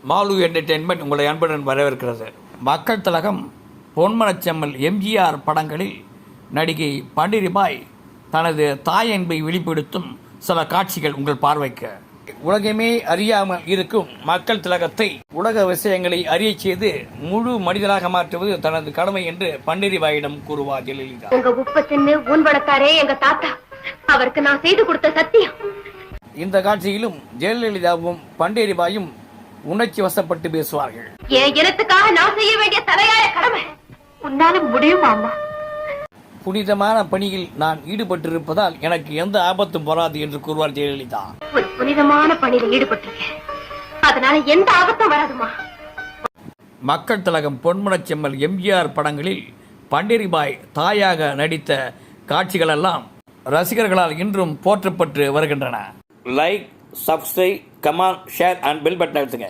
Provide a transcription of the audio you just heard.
Mall entertainment உங்களை அன்புடன் வரவேற்கிறது. மக்கள் திலகம் பொன்மனச்செம்மல் எம்ஜிஆர் படங்களில் நடிகை பண்டரிபாய் தனது தாய் அன்பை வெளிப்படுத்தும் சில காட்சிகள் உங்கள் பார்வைக்கு. உலகமே அறியாமல் இருக்கும் மக்கள் திலகத்தை உலக விஷயங்களை அறிய செய்து முழு மனிதனாக மாற்றுவது தனது கடமை என்று பண்டரிபாயிடம் கூறுவார் ஜெயலலிதா. உங்க உப்ப தின்னு ஊன் வளர்த்தாரே எங்க தாத்தா, அவருக்கு நான் செய்து கொடுத்த சத்தியம். இந்த காட்சியிலும் ஜெயலலிதாவும் பண்டரிபாயும் உணர்ச்சி வசப்பட்டு பேசுவார்கள். என் இனத்துக்காக நான் செய்ய வேண்டிய தலையாய கடமை உன்னால முடியுமா அம்மா? புனிதமான பணியில் நான் ஈடுபட்டிருப்பதால் எனக்கு எந்த ஆபத்தும் வராது என்று கூறுவார் ஜெயலலிதா. ஒரு புனிதமான பணியில் ஈடுபட்டிருக்கேன், அதனால எந்த ஆபத்தும் வராதுமா. மக்கள் திலகம் பொன்மனச்செம்மல் எம்ஜிஆர் படங்களில் பண்டரிபாய் தாயாக நடித்த காட்சிகள் எல்லாம் ரசிகர்களால் இன்றும் போற்றப்பட்டு வருகின்றன. Like, subscribe, comment, share and bell button அழுத்துங்க.